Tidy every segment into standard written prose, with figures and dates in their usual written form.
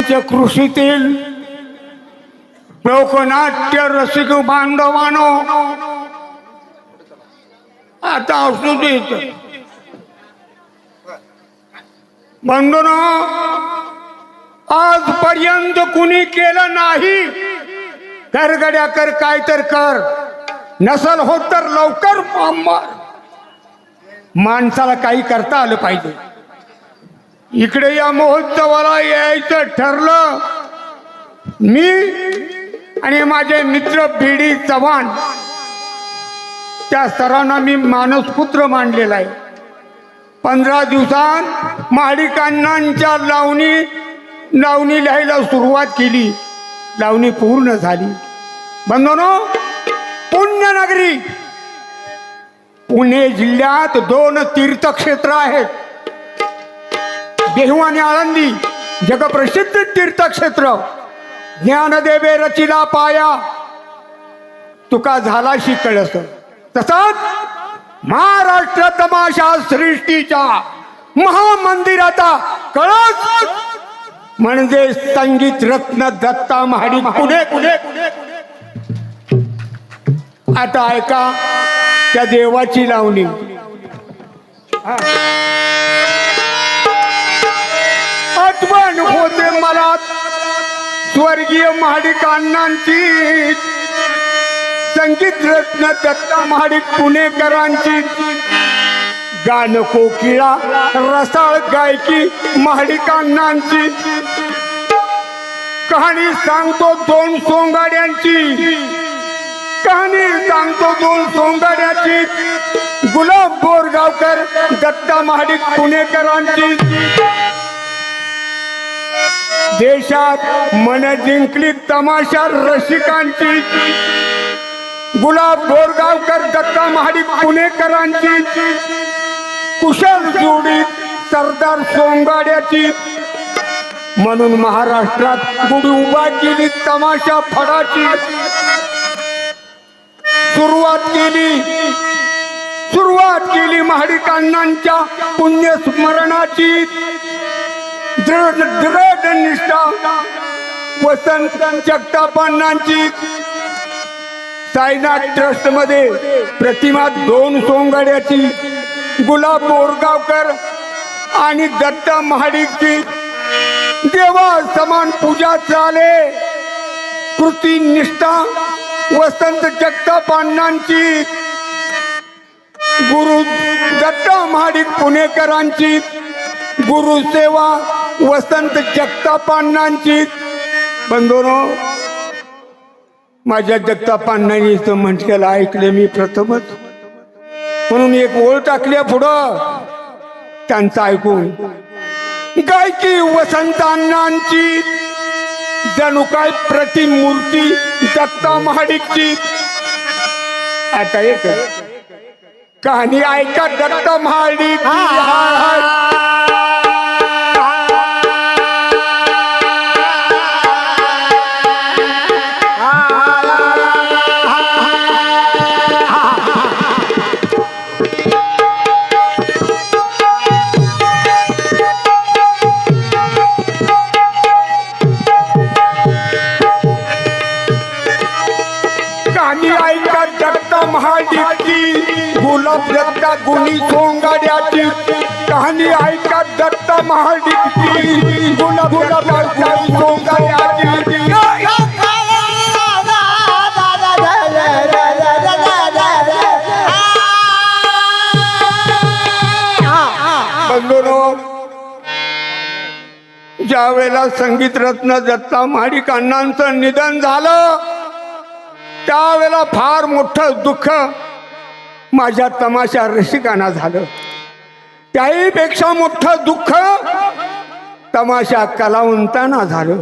पंचकृषीतील लोकनाट्य रसिक बांधवानो, आता असू देत बंधूनो, आजपर्यंत कुणी केलं नाही. कर गड्या कर, काय तर कर, नसल होत तर लवकर मार. माणसाला काही करता आलं पाहिजे. इकडे या महोत्सवाला यायचं ठरलं. मी आणि माझे मित्र बीडी चव्हाण, त्या सरांना मी मानसपुत्र मानलेला आहे. 15 दिवसांत महाडिकांनांच्या लावणी लिहायला सुरुवात केली. लावणी पूर्ण झाली. बंधूंनो, पुण्यनगरी पुणे जिल्ह्यात 2 तीर्थक्षेत्र आहेत. देहू आणि आळंदी जगप्रसिद्ध तीर्थक्षेत्र. ज्ञानदेवे रचिला पाया, तुका झालाशी कळस. तसाच महाराष्ट्र तमाशा सृष्टीच्या महामंदिराचा कळस म्हणजे संगीत रत्न दत्ता महाडिक पुणे. आता ऐका त्या देवाची लावणी. आठवण होते मला स्वर्गीय महाडिक अण्णांची, संगीत रत्न दत्ता महाडिक पुणेकरांची. गाणं कोकिळा रसाळ गायकी महाडिक अण्णांची. कहाणी सांगतो 2 सोंगाड्यांची, कहाणी सांगतो 2 सोंगाड्याची. गुलाब बोरगावकर दत्ता महाडिक पुणेकरांची. देशात मन जिंकली तमाशा रसिकांची. गुलाब बोरगावकर दत्ता महाडिक पुणेकरांची. कुशल जोडी सरदार सोंगाड्याची. म्हणून महाराष्ट्रात गुढी उभा केली तमाशा फडाची. सुरुवात केली महाडिक अण्णांच्या पुण्यस्मरणाची. दृढ निष्ठा वसंत जगतापांनांची. साईनाथ ट्रस्ट मध्ये प्रतिमा 2 सोंगाड्याची, गुलाब बोरगावकर आणि दत्ता महाडिकची. देवा समान पूजा चाले. कृती निष्ठा वसंत जगतापांनांची. गुरु दत्ता महाडिक पुणेकरांची. गुरुसेवा वसंत जगतापांनांची. बंधूंनो, माझ्या जगतापांनांनी म्हटलेलं ऐकले मी प्रथमच, म्हणून एक ओळ टाकल्या पुढं त्यांचं ऐकून. गायकी वसंत अण्णांची. जणू काय प्रतिमूर्ती दत्ता महाडिकची. आता एक कहाणी ऐका दत्ता महाडिक. गुलाब दत्ता गुणी सोंगाड्याची. कहाणी ऐका दत्ता महाडिकची. गुलाब दत्ता गुणी सोंगाड्याची. बंधूंनो, ज्या वेळेला संगीत रत्न दत्ता महाडिक अण्णांचं निधन झालं, त्यावेळेला फार मोठं दुःख माझ्या तमाशा रसिकांना झालं. त्याही पेक्षा मोठं दुःख तमाशा कलावंतांना झालं.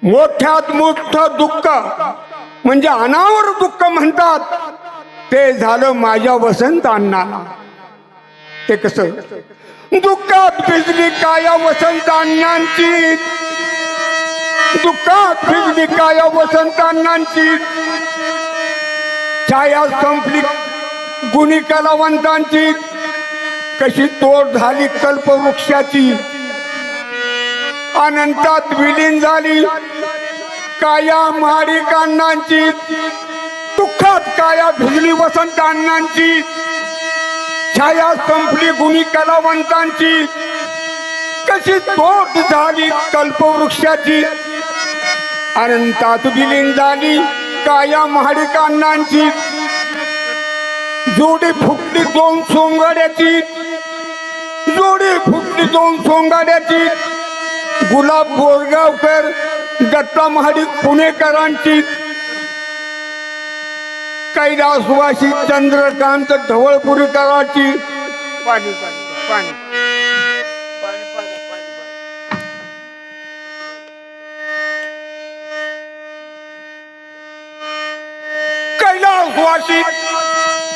मोठ्यात मोठं दुःख म्हणजे अनावर दुःख म्हणतात, ते झालं माझ्या वसंत अण्णाला. ते कसं? दुःखात भिजली काया वसंत अण्णांची. दुःखात भिजली काया वसंत अण्णांची. छाया संपली गुणी कलावंतांची. कशी तोड झाली कल्पवृक्षाची. अनंतात विलीन झाली काया महाडिक अण्णांची, दुःखात काया भिजली वसंत अण्णांची, छाया संपली गुणी कलावंतांची, कशी तोड झाली कल्पवृक्षाची, अनंतात विलीन झाली काया महाडिक अण्णांची, जोडी फुटली दोन सोंगाड्याची, जोडी फुटली दोन सोंगाड्याची, गुलाब बोरगावकर दत्ता महाडिक पुणेकरांची, कैलासवासी चंद्रकांत ढवळपुरीकरांची, पाणी पाणी पाणी कैलासवासी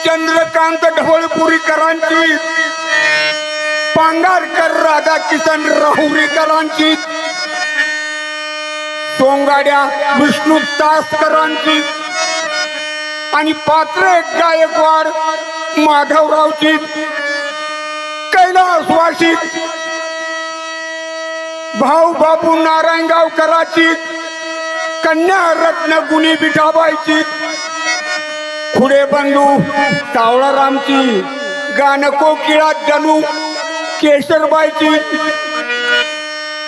चंद्रकांत ढवळपुरीकरांची, पांगारकर राधा किसन राहुरीकरांची, सोंगाड्या विष्णू तासकरांची आणि पात्रे गायकवाड माधवरावची, कैलासवासी भाऊ बापू नारायणगावकरांची, कन्या रत्न गुणी विठाबाईची, खुडे बंधू सावळारामची, गान कोकिळा जनू केशरबाईची,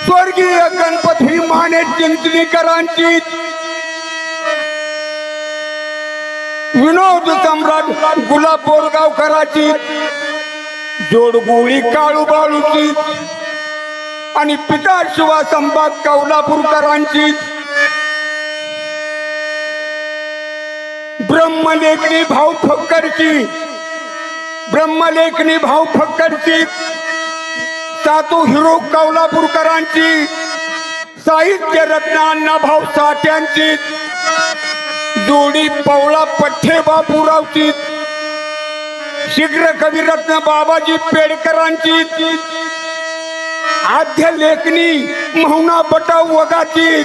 स्वर्गीय गणपती माने चिंचणीकरांची, विनोद सम्राट गुलाब बोरगावकरांची, जोडगोळी काळूबाळूची आणि पिता शिवा संभाग कौलापूरकरांची, ब्रह्मलेखनी भाऊ फक्करची, ब्रह्मलेखनी भाऊ फक्करची, सातू हिरो कौलापूरकरांची, साहित्य रत्न अण्णा भाऊ साठ्यांची, जोडी पवळा पठ्ठे बापूरावची, शीघ्र कविरत्न बाबाजी पेडकरांची, आद्य लेखनी महुना बटाव वगाची,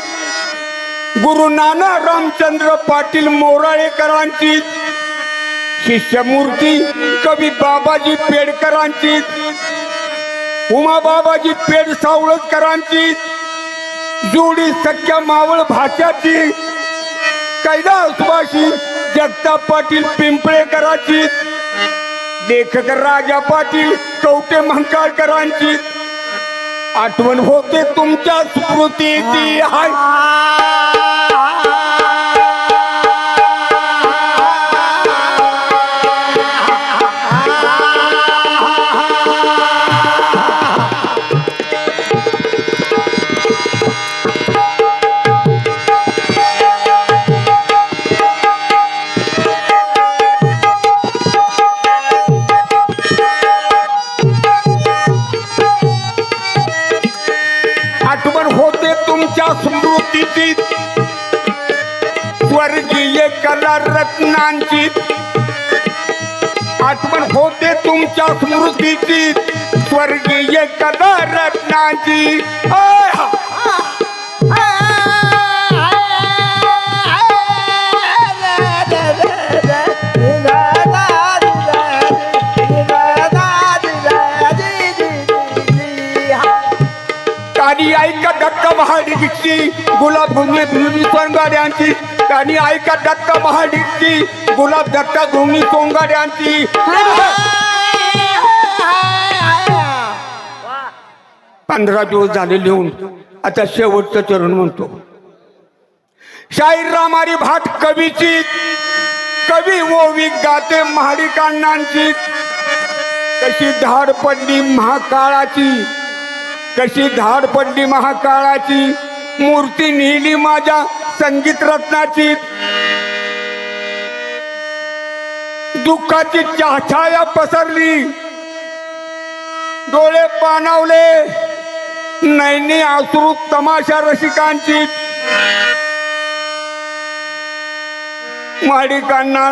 गुरु नाना रामचंद्र पाटील मोराळेकरांची, शिष्यमूर्ती कवी बाबाजी पेडकरांची, उमा बाबाजी पेड सावळकरांची, जोडी सख्या मावळ भाच्याची, कैलासवासी जगताप पाटील पिंपळेकरांची, लेखक राजा पाटील कवटे महंकाळकरांची, आठवण होते तुमच्या स्मृतीची हाय स्मृतीची, स्वर्गीय कला रत्नांची, आठवण होते तुमच्या स्मृतीची, स्वर्गीय कला रत्नांची, कानी ऐका दत्ता महाडिकची, गुलाब घुमणे भूमी सोंगाड्यांची, कानी ऐका दत्ता महाडिकची, गुलाब दत्ता घुमणी सोंगाड्यांची, 15 दिवस झाले लिहून, आता शेवटचं चरण म्हणतो. शाहीर रामारी भाट कवीची, कवी ओवी गाते महाडिक अण्णांची, कशी धाड पडली महाकाळाची, कशी धाड पडली महाकाळाची, मूर्ती नेली माझ्या संगीत रत्नाची, दुःखाची छाया पसरली, डोळे पाणावले, नैनी आसरू तमाशा रसिकांची, महाडिकांना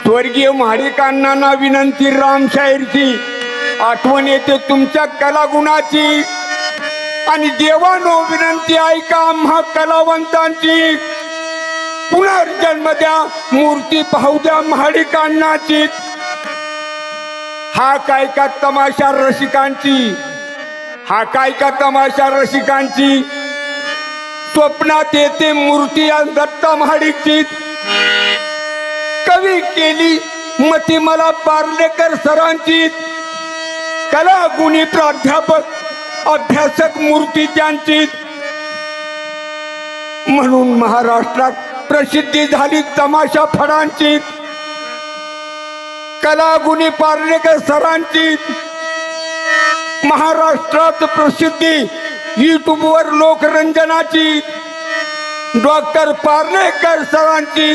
स्वर्गीय महाडिकांना विनंती राम शाहीरची, आठवण येते तुमच्या कलागुणाची, आणि देवानो विनंती ऐका आम्हा कलावंतांची, पुनर्जन्म द्या मूर्ती पाहू द्या महाडिक अण्णाची, हा काय का तमाशा रसिकांची, हा काय का तमाशा रसिकांची स्वप्नात येते मूर्ती या दत्ता महाडिकची कवी केली मती मला पार्लेकर सरांची कला गुणी प्राध्यापक अभ्यासक मूर्ती त्यांची म्हणून महाराष्ट्रात प्रसिद्धी झाली तमाशा फडांची कला गुणी पार्लेकर सरांची महाराष्ट्रात प्रसिद्धी युट्यूबवर लोकरंजनाची डॉक्टर पार्लेकर सरांची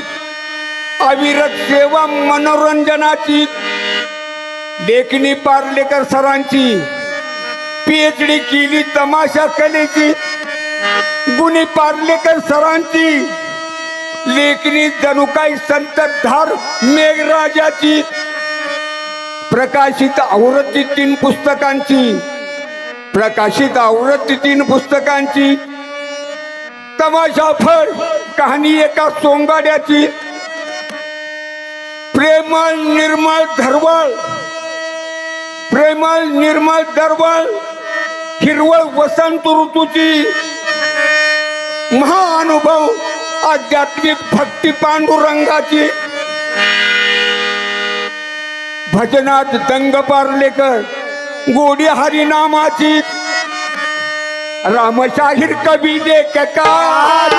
अविरत सेवा मनोरंजनाची लेखनी पार्लेकर सरांची PhD केली तमाशा कलेची गुणी पार्लेकर सरांची लेखनी जणू काही संततधार मेघराजाची प्रकाशित आवृत्ती 3 पुस्तकांची तमाशा फळ कहाणी एका सोंगाड्याची प्रेमळ निर्मळ दरवळ हिरवळ वसंत ऋतूची महाअनुभव आध्यात्मिक भक्ती पांडुरंगाची भजनात दंग पार्लेकर गोडी हरिनामाची रामशाहीर कवी लेखकार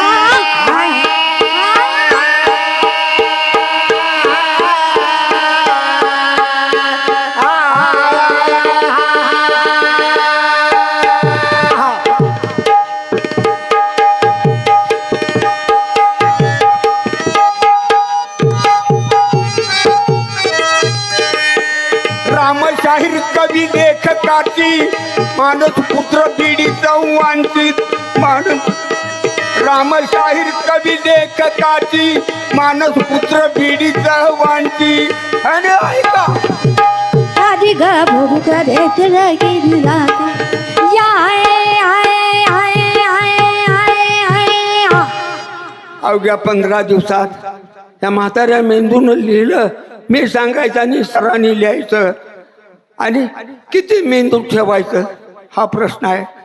रामशाहीर कवी लेखकाची मानस पुत्र बीडी चव्हाणची रामशाहीर कवी लेखकाची मानस पुत्र बीडी चव्हाणची आणि ऐका आधी गाभरू देत गेली अवघ्या 15 दिवसात त्या म्हाताऱ्या मेंदून लिहिलं मी सांगायचं आणि सरांनी लिहायचं आणि किती मेंदू ठेवायचं हा प्रश्न आहे.